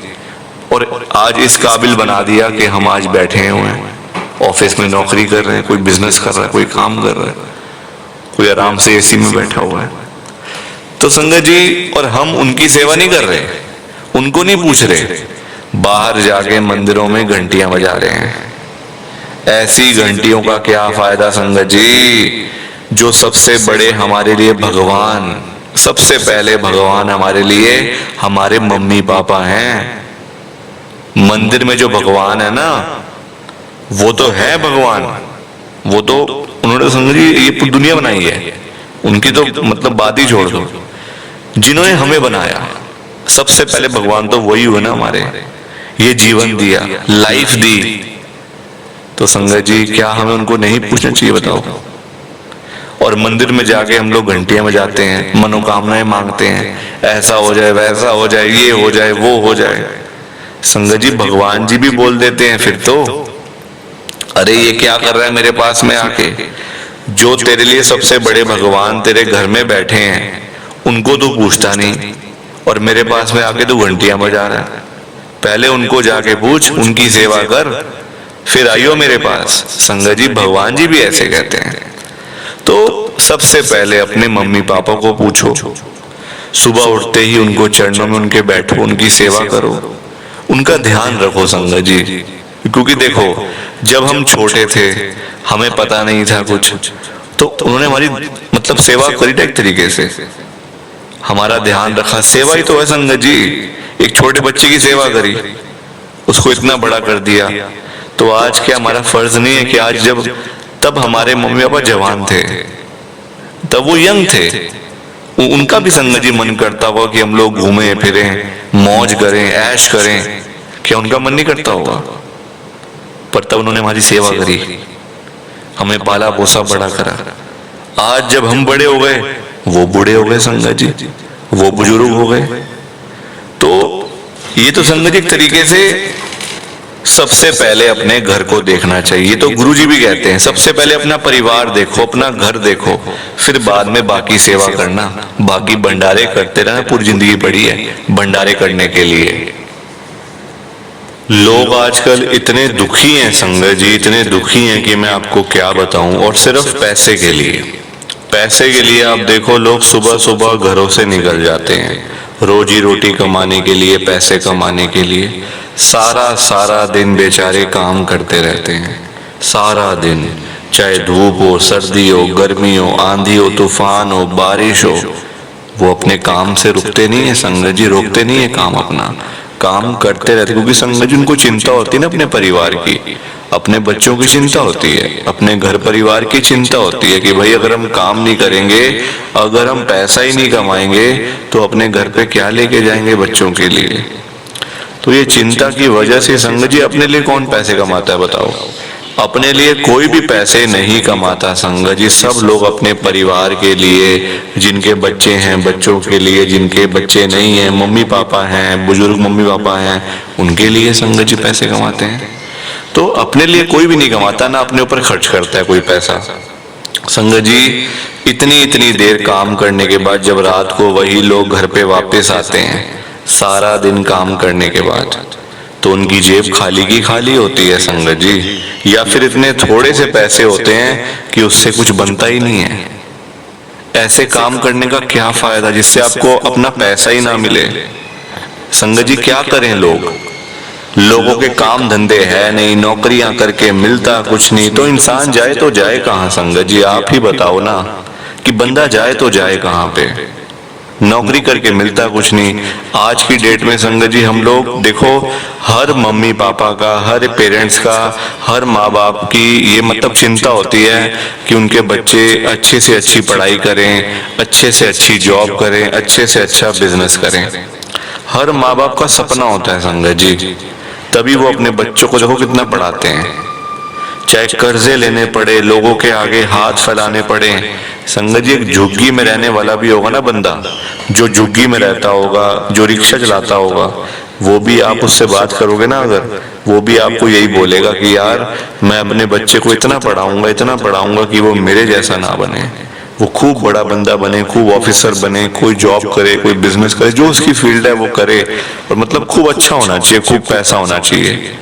और आज इस काबिल बना दिया कि हम आज बैठे हुए हैं, ऑफिस में नौकरी कर रहे हैं, कोई बिजनेस कर रहा है, कोई काम कर रहा है, कोई आराम से एसी में बैठा हुआ है। तो संगत जी और हम उनकी सेवा नहीं कर रहे, उनको नहीं पूछ रहे, बाहर जाके मंदिरों में घंटियां बजा रहे हैं। ऐसी घंटियों का क्या फायदा संगत जी? जो सबसे बड़े हमारे लिए भगवान, सबसे पहले भगवान हमारे लिए हमारे मम्मी पापा हैं। मंदिर में जो भगवान है ना, वो तो है भगवान, वो तो उन्होंने संगत जी ये पूरी दुनिया बनाई है, उनकी तो मतलब बात ही छोड़ दो। जिन्होंने हमें बनाया सबसे पहले भगवान तो वही हुए ना हमारे, ये जीवन दिया, लाइफ दी, तो संगत जी क्या हमें उनको नहीं पूछना चाहिए बताओ? और मंदिर में जाके हम लोग घंटियां बजाते हैं, मनोकामनाएं मांगते हैं, ऐसा हो जाए, वैसा हो जाए, ये हो जाए, वो हो जाए। संगत जी भगवान जी भी बोल देते हैं फिर तो, अरे ये क्या कर रहा है मेरे पास में आके? जो तेरे लिए सबसे बड़े भगवान तेरे घर में बैठे हैं उनको तो पूछता नहीं, और मेरे पास में आके तो घंटियां बजा रहा है। पहले उनको जाके पूछ, उनकी सेवा कर, फिर आइयो मेरे पास। संगत जी भगवान जी भी ऐसे कहते हैं। तो सबसे पहले अपने मम्मी पापा को पूछो, सुबह उठते ही उनको चरणों में उनके बैठो, उनकी सेवा करो, उनका ध्यान रखो संगत जी। क्योंकि देखो जब हम छोटे थे हमें पता नहीं था कुछ, तो उन्होंने हमारी मतलब सेवा करी था एक तरीके से, हमारा ध्यान रखा, सेवा ही तो है संगत जी। एक छोटे बच्चे की सेवा करी, उसको इतना बड़ा कर दिया, तो आज क्या हमारा फर्ज नहीं है कि आज जब तब हमारे मम्मी पापा जवान थे, तब वो यंग थे, उनका भी संगत जी मन करता होगा कि हम लोग घूमें फिरें, मौज करें, ऐश करें, क्या उनका मन नहीं करता होगा? पर तब उन्होंने हमारी सेवा करी, हमें पाला पोसा बड़ा करा। आज जब हम बड़े हो गए वो बूढ़े हो गए संगत जी, वो बुजुर्ग हो गए। तो ये तो संगत जी एक तरीके से सबसे पहले अपने घर को देखना चाहिए। तो गुरुजी भी कहते हैं सबसे पहले अपना परिवार देखो, अपना घर देखो, फिर बाद में बाकी सेवा करना, बाकी भंडारे करते रहना। पूरी जिंदगी पड़ी है भंडारे करने के लिए। लोग आजकल इतने दुखी हैं संगत जी, इतने दुखी हैं कि मैं आपको क्या बताऊं। और सिर्फ पैसे के लिए, पैसे के लिए आप देखो लोग सुबह सुबह घरों से निकल जाते हैं रोजी रोटी कमाने के लिए, पैसे कमाने के लिए। सारा दिन बेचारे काम करते रहते हैं, सारा दिन, चाहे धूप हो, सर्दी हो, गर्मी हो, आंधी हो, तूफान हो, बारिश हो, वो अपने काम से रुकते नहीं है संगत जी, रोकते नहीं है काम, अपना काम करते रहते। क्योंकि संगत जी उनको चिंता होती है ना अपने परिवार की, अपने बच्चों की चिंता होती है, अपने घर परिवार की चिंता होती है कि भाई अगर हम काम नहीं करेंगे, अगर हम पैसा ही नहीं कमाएंगे तो अपने घर पे क्या लेके जाएंगे बच्चों के लिए। तो ये चिंता की वजह से संगत जी अपने लिए कौन पैसे कमाता है बताओ? अपने लिए कोई भी पैसे नहीं कमाता संगत जी। सब लोग अपने परिवार के लिए, जिनके बच्चे हैं बच्चों के लिए, जिनके बच्चे नहीं हैं, मम्मी पापा हैं, बुजुर्ग मम्मी पापा हैं, उनके लिए संगत जी पैसे कमाते हैं। तो अपने लिए कोई भी नहीं कमाता, ना अपने ऊपर खर्च करता है कोई पैसा। संगत जी इतनी देर काम करने के बाद जब रात को वही लोग घर पे वापस आते हैं, सारा दिन काम करने के बाद, तो उनकी जेब खाली की खाली होती है संगत जी। या फिर इतने थोड़े से पैसे होते हैं कि उससे कुछ बनता ही नहीं है। ऐसे काम करने का क्या फायदा जिससे आपको अपना पैसा ही ना मिले। संगत जी क्या करें लोग, लोगों के काम धंधे है नहीं, नौकरियां करके मिलता कुछ नहीं, तो इंसान जाए तो जाए कहाँ संगत जी? आप ही बताओ ना कि बंदा जाए तो जाए कहाँ पे? नौकरी करके मिलता कुछ नहीं। आज की डेट में संगत जी हम लोग देखो, हर मम्मी पापा का, हर पेरेंट्स का, हर माँ बाप की ये मतलब चिंता होती है कि उनके बच्चे अच्छे से अच्छी पढ़ाई करें, अच्छे से अच्छी जॉब करें, अच्छे से अच्छा बिजनेस करें। हर माँ बाप का सपना होता है संगत जी, तभी वो अपने बच्चों को देखो कितना पढ़ाते हैं। चाहे कर्जे लेने पड़े, लोगों के आगे हाथ फैलाने पड़े। संगत जी एक झुग्गी में रहने वाला भी होगा ना बंदा, जो झुग्गी में रहता होगा, जो रिक्शा चलाता होगा, वो भी आप उससे बात करोगे ना अगर, वो भी आपको यही बोलेगा कि यार मैं अपने बच्चे को इतना पढ़ाऊंगा कि वो मेरे जैसा ना बने, वो खूब बड़ा बंदा बने, खूब ऑफिसर बने, कोई जॉब करे, कोई बिजनेस करे, जो उसकी फील्ड है वो करे, और मतलब खूब अच्छा होना चाहिए, खूब पैसा होना चाहिए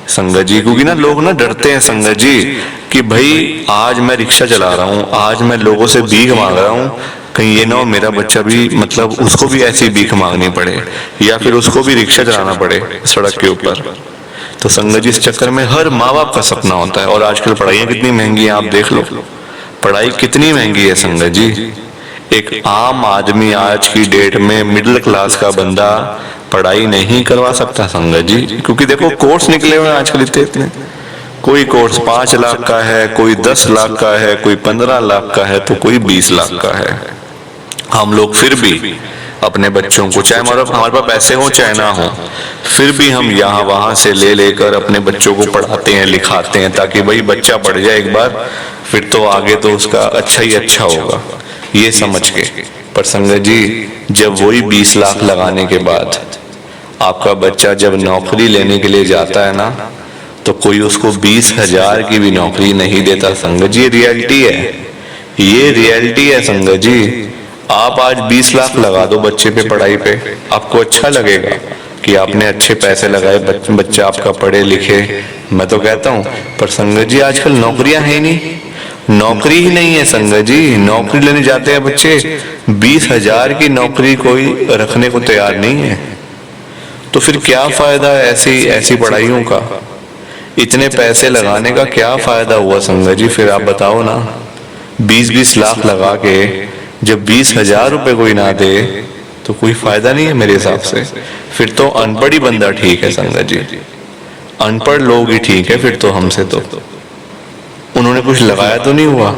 संगत जी। क्योंकि ना लोग ना डरते हैं संगत जी कि भाई आज मैं रिक्शा चला रहा हूँ, आज मैं लोगों से भीख मांग रहा हूँ, कहीं ये ना हो मेरा बच्चा भी मतलब उसको भी ऐसी भीख मांगनी पड़े, या फिर उसको भी रिक्शा चलाना पड़े सड़क के ऊपर। तो संगत जी इस चक्कर में हर माँ बाप का सपना होता है। और आजकल पढ़ाइयाँ कितनी महंगी हैं, आप देख लो पढ़ाई कितनी महंगी है संगत जी। एक आम आदमी आज की डेट में मिडिल क्लास का बंदा पढ़ाई नहीं करवा सकता संगत जी, क्योंकि देखो कोर्स निकले हुए हैं आजकल इतने। कोई कोर्स 5 लाख का है, कोई 10 लाख का है, कोई 15 लाख का है, तो कोई 20 लाख का है। हम लोग फिर भी अपने बच्चों को, चाहे हमारे पास पैसे हो चाहे ना हो, फिर भी हम यहाँ वहां से ले लेकर अपने बच्चों को पढ़ाते हैं लिखाते हैं, ताकि भाई बच्चा पढ़ जाए एक बार, फिर तो आगे तो उसका अच्छा ही अच्छा होगा ये समझ के। पर संगत जी जब वही 20 लाख लगाने के बाद आपका बच्चा जब नौकरी लेने के लिए जाता है ना, तो कोई उसको 20,000 की भी नौकरी नहीं देता संगत जी। ये रियलिटी है, ये रियलिटी है संगत जी। आप आज 20 लाख लगा दो बच्चे पे पढ़ाई पे, आपको अच्छा लगेगा कि आपने अच्छे पैसे लगाए, बच्चा आपका पढ़े लिखे, मैं तो कहता हूँ। पर संगत जी आजकल नौकरियां है ही नहीं, नौकरी ही नहीं है संगत जी। नौकरी लेने जाते हैं बच्चे, 20,000 की नौकरी कोई रखने को तैयार नहीं है। तो फिर क्या फायदा है ऐसी पढ़ाइयों का, इतने पैसे लगाने का क्या फायदा हुआ संगत जी? फिर आप बताओ ना, 20-20 लाख लगा के जब 20,000 रुपए कोई ना दे तो कोई फायदा नहीं है मेरे हिसाब से। फिर तो अनपढ़ ही बंदा ठीक है संगत जी, अनपढ़ लोग ही ठीक है फिर तो। हमसे तो उन्होंने कुछ लगाया तो नहीं हुआ,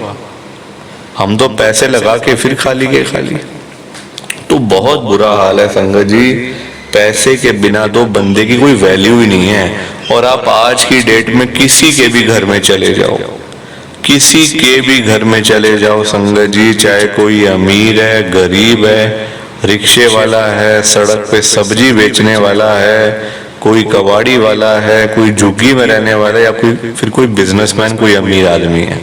हम तो पैसे लगा के फिर खाली के खाली। तो बहुत बुरा हाल है संगत जी, पैसे के बिना तो बंदे की कोई वैल्यू ही नहीं है। और आप आज की डेट में किसी के भी घर में चले जाओ, किसी के भी घर में चले जाओ संगत जी, चाहे कोई अमीर है गरीब है, रिक्शे वाला है, सड़क पे सब्जी बेचने वाला है, कोई कबाड़ी वाला है, कोई झुग्गी में रहने वाला है, या फिर कोई बिजनेसमैन, कोई अमीर आदमी है,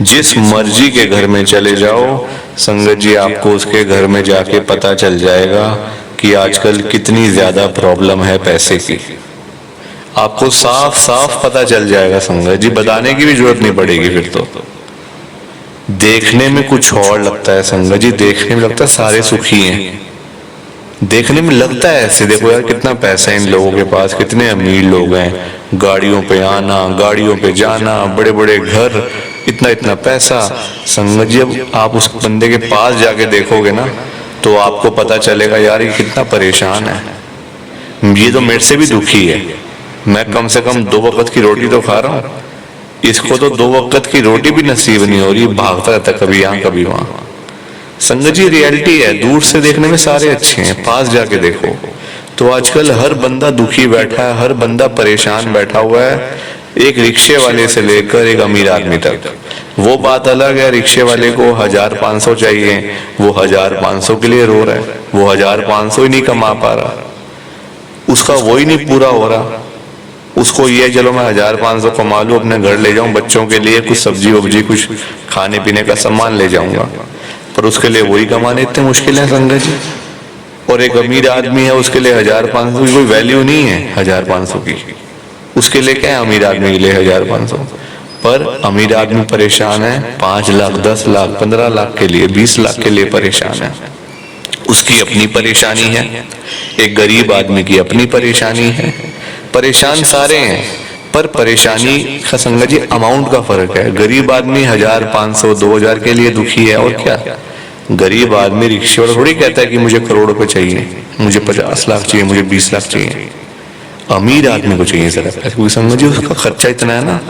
जिस मर्जी के घर में चले जाओ संगत जी, आपको उसके घर में जाके पता चल जाएगा कि आजकल कितनी ज्यादा प्रॉब्लम है पैसे की। आपको साफ साफ पता चल जाएगा संगत जी, बताने की भी जरूरत नहीं पड़ेगी फिर तो। देखने में कुछ और लगता है संगत जी, देखने में लगता है सारे सुखी हैं, देखने में लगता है ऐसे, देखो यार कितना पैसा है इन लोगों के पास, कितने अमीर लोग हैं, गाड़ियों पे आना, गाड़ियों पे जाना, बड़े बड़े घर, इतना इतना पैसा। संगत जी अब आप उस बंदे के पास जाके देखोगे ना, तो आपको पता चलेगा यार ये कितना परेशान है, ये तो मेरे से भी दुखी है, मैं कम से कम 2 वक्त की रोटी तो खा रहा हूँ, इसको तो 2 वक्त की रोटी भी नसीब नहीं हो रही, भागता रहता कभी यहाँ कभी वहां। संगत जी रियलिटी है, दूर से देखने में सारे अच्छे हैं, पास जाके देखो तो आजकल हर बंदा दुखी बैठा है, हर बंदा परेशान बैठा हुआ है, एक रिक्शे वाले से लेकर एक अमीर आदमी तक। वो बात अलग है, रिक्शे वाले को 1,500 चाहिए, वो 1,500 के लिए रो रहा है, वो 1,500 ही नहीं कमा पा रहा, उसका वो ही नहीं पूरा हो रहा। उसको ये चलो मैं 1,500 कमा लूं, अपने घर ले जाऊं, बच्चों के लिए कुछ सब्जी वब्जी कुछ खाने पीने का सामान ले जाऊंगा, पर उसके लिए वही कमाने इतने मुश्किल है संगत जी। और एक अमीर आदमी है, उसके लिए 1,500 की कोई वैल्यू नहीं है, 1,500 की उसके लिए क्या है, अमीर आदमी के लिए 1,500। पर अमीर आदमी परेशान है 5 लाख 10 लाख 15 लाख के लिए, 20 लाख के लिए परेशान है, उसकी अपनी परेशानी है, एक गरीब आदमी की अपनी परेशानी है, परेशान सारे हैं। पर परेशानी का संगत जी अमाउंट का फर्क है, गरीब आदमी 1,500 2,000 के लिए दुखी है, और क्या, गरीब आदमी रिक्शे वाला थोड़ी कहता है कि मुझे करोड़ रुपए चाहिए, मुझे 50 लाख चाहिए, मुझे 20 लाख चाहिए। अमीर आदमी को चाहिए जरा पैसे, क्योंकि समझ जी उसका खर्चा इतना है ना,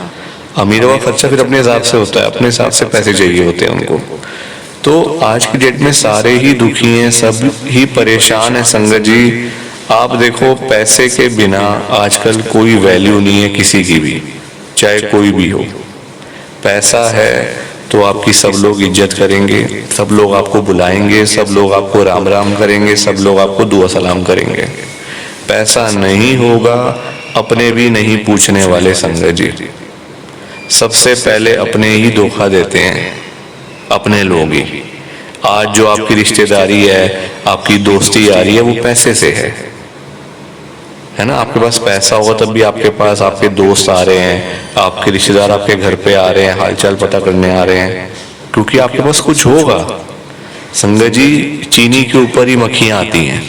अमीरों का खर्चा फिर अपने हिसाब से होता है, अपने हिसाब से पैसे चाहिए होते हैं उनको। तो आज की डेट में सारे ही दुखी हैं, सब ही परेशान है संगत जी। आप देखो पैसे के बिना आजकल कोई वैल्यू नहीं है किसी की भी, चाहे कोई भी हो। पैसा है तो आपकी सब लोग इज्जत करेंगे, सब लोग आपको बुलाएंगे, सब लोग आपको राम राम करेंगे, सब लोग आपको दुआ सलाम करेंगे। पैसा नहीं होगा, अपने भी नहीं पूछने वाले संगत जी, सबसे पहले अपने ही धोखा देते हैं, अपने लोग ही। आज जो आपकी रिश्तेदारी है, आपकी दोस्ती आ रही है, वो पैसे से है ना। आपके पास पैसा होगा तब भी आपके पास आपके दोस्त आ रहे हैं, आपके रिश्तेदार आपके घर पे आ रहे हैं, हालचाल पता करने आ रहे हैं, क्योंकि आपके पास कुछ होगा। संगत जी चीनी के ऊपर ही मक्खियां आती हैं,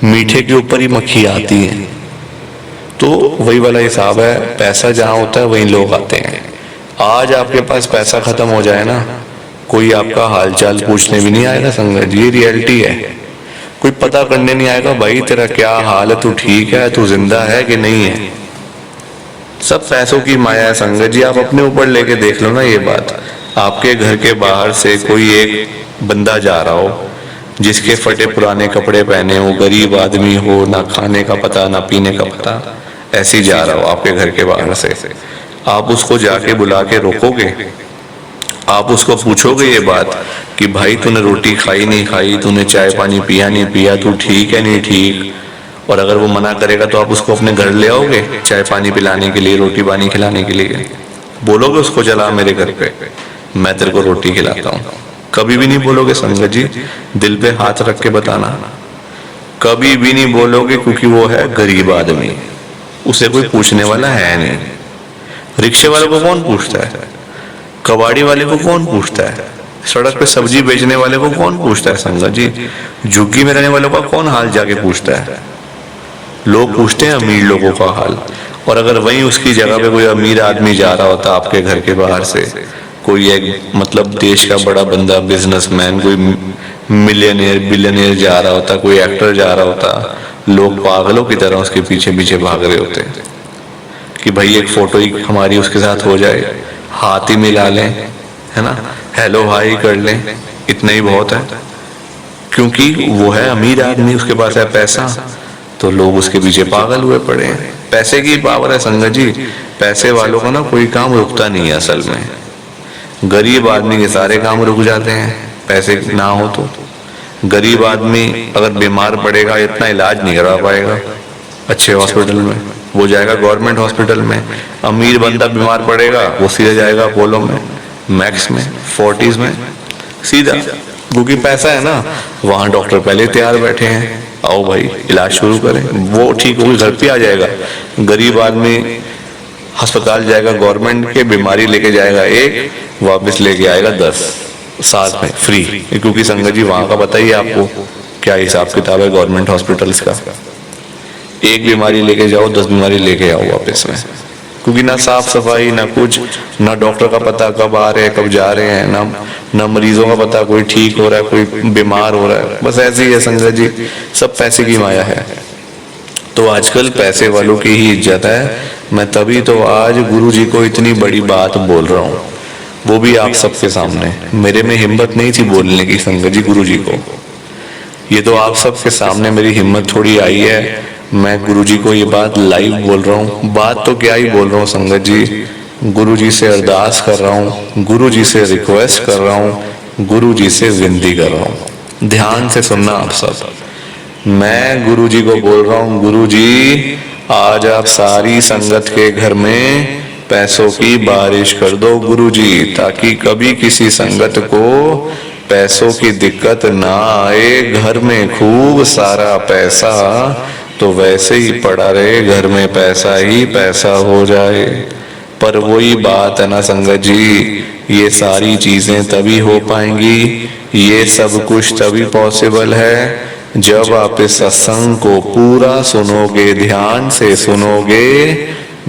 मीठे के ऊपर ही मक्खी आती हैं। तो वही वाला हिसाब है, पैसा जहां होता है वहीं लोग आते हैं। आज आपके पास पैसा खत्म हो जाए ना, कोई आपका हालचाल पूछने भी नहीं आएगा संगत जी, ये रियलिटी है। कोई पता करने नहीं आएगा, भाई तेरा क्या हाल है, तू ठीक है, तू जिंदा है कि नहीं है। सब पैसों की माया है संगत जी। आप अपने ऊपर लेके देख लो ना ये बात। आपके घर के बाहर से कोई एक बंदा जा रहा हो जिसके फटे पुराने कपड़े पहने हो, गरीब आदमी हो, ना खाने का पता ना पीने का पता, ऐसे ही जा रहा हो आपके घर के बाहर से, आप उसको जाके बुला के रोकोगे? आप उसको पूछोगे ये बात कि भाई तूने रोटी खाई नहीं खाई, तूने चाय पानी पिया नहीं पिया, तू ठीक है नहीं ठीक? और अगर वो मना करेगा तो आप उसको अपने घर ले आओगे चाय पानी पिलाने के लिए, रोटी पानी खिलाने के लिए? बोलोगे उसको चला मेरे घर पे, मैं तेरे को रोटी खिलाता हूँ? कभी भी नहीं बोलोगे संगत जी। दिल पे हाथ रख के बताना, कभी भी नहीं बोलोगे, क्योंकि वो है गरीब आदमी, उसे कोई पूछने वाला है नहीं। रिक्शे वाले को कौन पूछता है? कबाड़ी वाले को कौन पूछता है? सड़क पे सब्जी बेचने वाले को कौन पूछता है संगत जी? झुग्गी में रहने वालों का कौन हाल जाके पूछता है? लोग पूछते हैं अमीर लोगों का हाल। और अगर वहीं उसकी जगह पे कोई अमीर आदमी जा रहा होता आपके घर के बाहर से, कोई एक मतलब देश का बड़ा बंदा, बिजनेसमैन, कोई मिलियनियर बिलियनियर जा रहा होता, कोई एक्टर जा रहा होता, लोग पागलों की तरह उसके पीछे पीछे भाग रहे होते कि भाई एक फोटो ही हमारी उसके साथ हो जाए, हाथ ही मिला लें, है ना, हेलो हाई कर लें, इतना ही बहुत है। क्योंकि वो है अमीर आदमी, उसके पास है पैसा, तो लोग उसके पीछे पागल हुए पड़े हैं। पैसे की पावर है संगत जी। पैसे वालों का ना कोई काम रुकता नहीं है असल में। गरीब आदमी के सारे काम रुक जाते हैं पैसे ना हो तो। गरीब आदमी अगर बीमार पड़ेगा इतना इलाज नहीं करवा पाएगा अच्छे हॉस्पिटल में, वो जाएगा गवर्नमेंट हॉस्पिटल में। अमीर बंदा बीमार पड़ेगा वो सीधे जाएगा अपोलो में, मैक्स में, फोर्टिस में, सीधा, क्योंकि पैसा है ना। वहां डॉक्टर पहले तैयार बैठे हैं, आओ भाई इलाज शुरू करें, वो ठीक होकर घर पे आ जाएगा। गरीब आदमी अस्पताल जाएगा गवर्नमेंट के, बीमारी लेके जाएगा एक, वापस लेके आएगा 10 साथ में फ्री। क्योंकि संगत जी वहां का बताइए आपको क्या हिसाब किताब है गवर्नमेंट हॉस्पिटल्स का। एक बीमारी लेके जाओ 10 बीमारी लेके आओ वापस में, क्योंकि ना साफ सफाई ना कुछ, ना डॉक्टर का पता कब आ रहे हैं कब जा रहे हैं, ना मरीजों का पता कोई ठीक हो रहा है कोई बीमार हो रहा है। बस ऐसे ही है संगत जी, सब पैसे की माया है। तो आजकल पैसे वालों की ही इज्जत है। मैं तभी तो आज गुरु जी को इतनी बड़ी बात बोल रहा हूँ, वो भी आप सबके सामने। मेरे में हिम्मत नहीं थी बोलने की संगत जी गुरु जी को, ये तो आप सबके सामने मेरी हिम्मत थोड़ी आई है। मैं गुरु जी को ये बात लाइव बोल रहा हूँ। बात तो क्या ही बोल रहा हूँ संगत जी, गुरु जी से अरदास कर रहा हूँ, गुरु जी से रिक्वेस्ट कर रहा हूँ, गुरु जी से विनती कर रहा हूँ। ध्यान से सुनना आप सब। मैं गुरु जी को बोल रहा हूँ, गुरु जी आज आप सारी संगत के घर में पैसों की बारिश कर दो गुरु जी, ताकि कभी किसी संगत को पैसों की दिक्कत ना आए। घर में खूब सारा पैसा तो वैसे ही पड़ा रहे, घर में पैसा ही पैसा हो जाए। पर वही बात है ना संगत जी, ये सारी चीजें तभी हो पाएंगी, ये सब कुछ तभी पॉसिबल है जब आप इस सत्संग को पूरा सुनोगे, ध्यान से सुनोगे।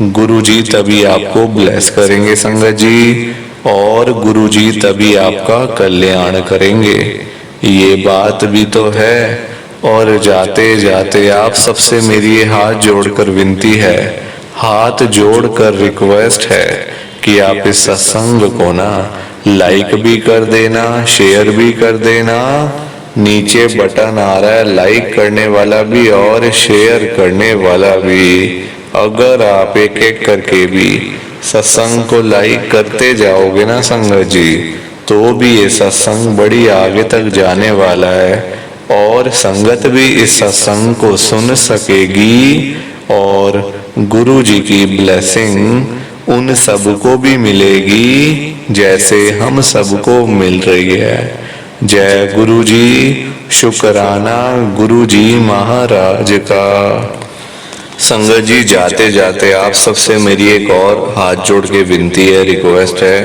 गुरुजी तभी आपको ब्लेस करेंगे संगत जी, और गुरुजी तभी आपका कल्याण करेंगे। ये बात भी तो है। और जाते जाते आप सबसे मेरी ये हाथ जोड़कर विनती है, हाथ जोड़कर रिक्वेस्ट है कि आप इस सत्संग को ना लाइक भी कर देना, शेयर भी कर देना। नीचे बटन आ रहा है लाइक करने वाला भी और शेयर करने वाला भी। अगर आप एक एक करके भी सत्संग को लाइक करते जाओगे ना संगत जी, तो भी ये सत्संग बड़ी आगे तक जाने वाला है और संगत भी इस सत्संग को सुन सकेगी और गुरु जी की ब्लेसिंग उन सबको भी मिलेगी जैसे हम सबको मिल रही है। जय गुरु जी, शुक्राना गुरु जी महाराज का। संगत जी जाते जाते आप सबसे मेरी एक और हाथ जोड़ के विनती है, रिक्वेस्ट है।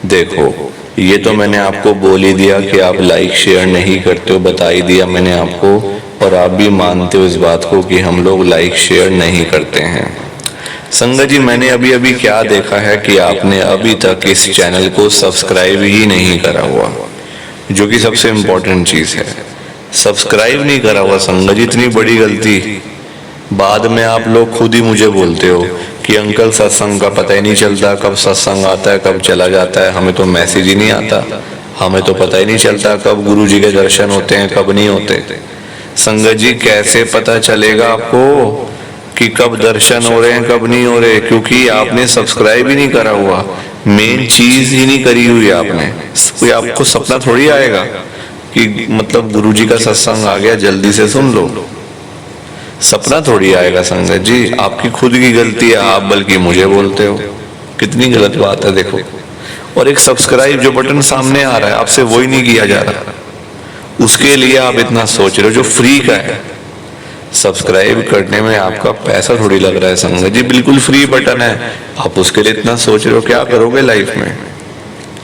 देखो ये तो मैंने आपको बोल ही दिया कि आप लाइक शेयर नहीं करते हो, बता ही दिया मैंने आपको, और आप भी मानते हो इस बात को कि हम लोग लाइक शेयर नहीं करते हैं। संगत जी, मैंने अभी अभी क्या देखा है कि आपने अभी तक इस चैनल को सब्सक्राइब ही नहीं करा हुआ, जो कि सबसे इम्पोर्टेंट चीज है। सब्सक्राइब नहीं करा हुआ संगत जी, इतनी बड़ी गलती। बाद में आप लोग खुद ही मुझे बोलते हो कि अंकल सत्संग का पता ही नहीं चलता, कब सत्संग आता है कब चला जाता है, हमें तो मैसेज ही नहीं आता, हमें तो पता ही नहीं चलता कब गुरु जी के दर्शन होते हैं कब नहीं होते। संगत जी, कैसे पता चलेगा आपको कि कब दर्शन हो रहे हैं कब नहीं हो रहे? क्योंकि आपने सब्सक्राइब ही नहीं करा हुआ, मेन चीज ही नहीं करी हुई आपने। कोई आपको सपना थोड़ी आएगा कि मतलब गुरु जी का सत्संग आ गया जल्दी से सुन लो, सपना थोड़ी आएगा संगत जी। आपकी खुद की गलती है, आप बल्कि मुझे बोलते हो, कितनी गलत बात है देखो। और एक सब्सक्राइब जो बटन सामने आ रहा है आपसे वो ही नहीं किया जा रहा, उसके लिए आप इतना सोच रहे हो, जो फ्री का है। सब्सक्राइब करने में आपका पैसा थोड़ी लग रहा है संगत जी, बिल्कुल फ्री बटन है, आप उसके लिए इतना सोच रहे हो। क्या करोगे लाइफ में,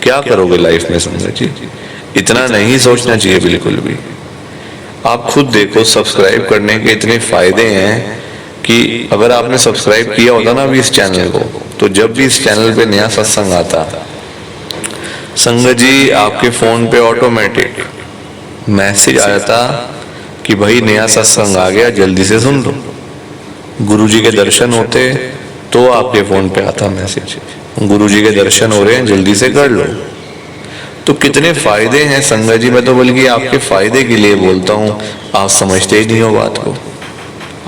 क्या करोगे लाइफ में संगत जी? इतना नहीं सोचना चाहिए बिल्कुल भी। आप खुद देखो, सब्सक्राइब करने के इतने फायदे हैं कि अगर आपने सब्सक्राइब किया होता ना अभी इस चैनल को, तो जब भी इस चैनल पे नया सत्संग आता संगत जी, आपके फोन पे ऑटोमेटिक मैसेज आ जाता कि भाई नया सत्संग आ गया जल्दी से सुन लो। गुरु जी के दर्शन होते तो आपके फोन पे आता मैसेज, गुरु जी के दर्शन हो रहे हैं जल्दी से कर लो। तो कितने फायदे हैं संगत जी, मैं तो बल्कि आपके फायदे के लिए बोलता हूँ, आप समझते ही नहीं हो बात को,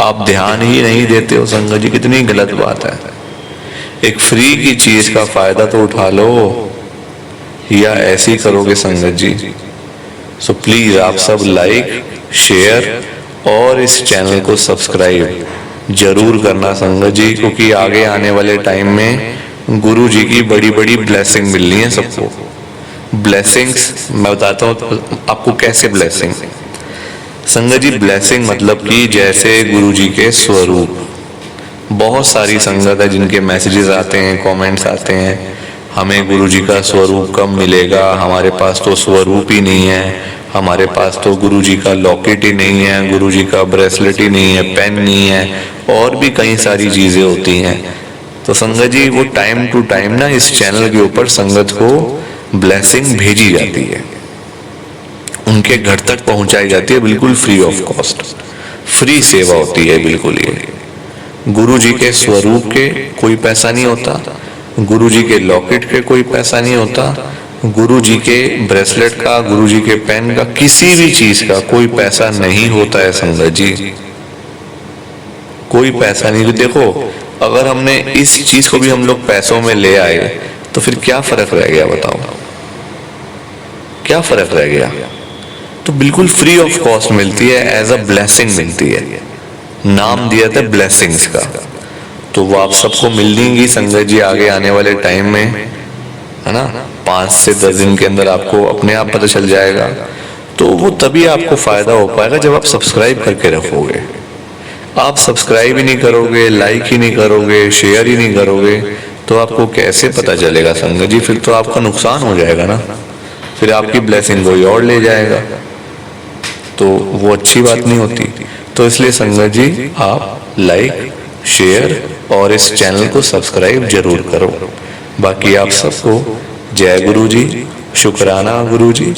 आप ध्यान ही नहीं देते हो संगत जी, कितनी गलत बात है। एक फ्री की चीज का फायदा तो उठा लो, या ऐसे ही करोगे संगत जी? सो प्लीज आप सब लाइक शेयर और इस चैनल को सब्सक्राइब जरूर करना संगत जी, क्योंकि आगे आने वाले टाइम में गुरु जी की बड़ी बड़ी ब्लेसिंग मिलनी है सबको। ब्लेसिंग्स मैं बताता हूँ आपको कैसे ब्लेसिंग। संगत जी, ब्लेसिंग मतलब कि जैसे गुरु जी के स्वरूप, बहुत सारी संगत है जिनके मैसेजेस आते हैं, कमेंट्स आते हैं, हमें गुरु जी का स्वरूप कब मिलेगा, हमारे पास तो स्वरूप ही नहीं है, हमारे पास तो गुरु जी का लॉकेट ही नहीं है, गुरु जी का ब्रेसलेट ही नहीं है, पेन नहीं है, और भी कई सारी चीजें होती हैं। तो संगत जी, वो टाइम टू टाइम ना इस चैनल के ऊपर संगत को ब्लेसिंग भेजी जाती है, उनके घर तक पहुंचाई जाती है, बिल्कुल फ्री ऑफ कॉस्ट, फ्री सेवा होती है बिल्कुल। ये गुरु जी के स्वरूप के कोई पैसा नहीं होता, गुरु जी के लॉकेट के कोई पैसा नहीं होता, गुरु जी के ब्रेसलेट का, गुरु जी के पेन का, किसी भी चीज का कोई पैसा नहीं होता है संगत जी, कोई पैसा नहीं। देखो, अगर हमने इस चीज को भी हम लोग पैसों में ले आए तो फिर क्या फर्क रह गया बताओ, क्या फर्क रह गया? तो बिल्कुल फ्री ऑफ कॉस्ट मिलती है, एज अ ब्लेसिंग मिलती है, नाम दिया था ब्लेसिंग्स का। तो वो आप सबको मिलेंगी संगत जी आगे आने वाले टाइम में, है ना, 5 से 10 दिन के अंदर आपको अपने आप पता चल जाएगा। तो वो तभी आपको फायदा हो पाएगा जब आप सब्सक्राइब करके रखोगे। आप सब्सक्राइब ही नहीं करोगे, लाइक ही नहीं करोगे, शेयर ही नहीं करोगे, तो आपको कैसे पता चलेगा संगत जी? फिर तो आपका नुकसान हो जाएगा ना, फिर आपकी ब्लेसिंग कोई और ले जाएगा, तो वो अच्छी बात नहीं होती। तो इसलिए संगत जी, आप लाइक शेयर और इस चैनल को सब्सक्राइब जरूर करो। बाकी आप सबको जय गुरु जी, शुक्राना गुरु जी,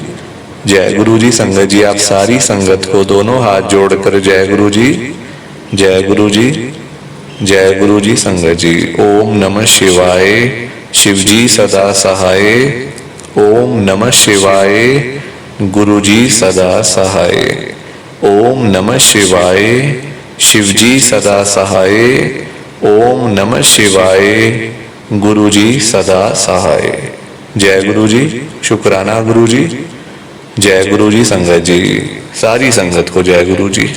जय गुरु जी। संगत जी, आप सारी संगत को दोनों हाथ जोड़कर जय गुरु जी, जय गुरु जी, जय गुरु जी। संगत जी, ओम नमः शिवाय, शिव जी सदा सहाय, ओम नमः शिवाय, गुरु जी सदा सहाय, ओम नमः शिवाय, शिव जी सदा सहाय, ओम नमः शिवाय, गुरु जी सदा सहाय। जय गुरु जी, शुक्राना गुरु जी, जय गुरु जी। संगत जी, सारी संगत को जय गुरु जी।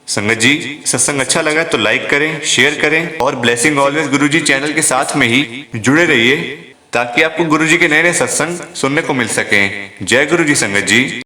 संगत जी, सत्संग अच्छा लगा तो लाइक करें, शेयर करें और ब्लेसिंग ऑलवेज गुरुजी चैनल के साथ में ही जुड़े रहिए, ताकि आपको गुरुजी के नए नए सत्संग सुनने को मिल सकें। जय गुरु जी संगत जी।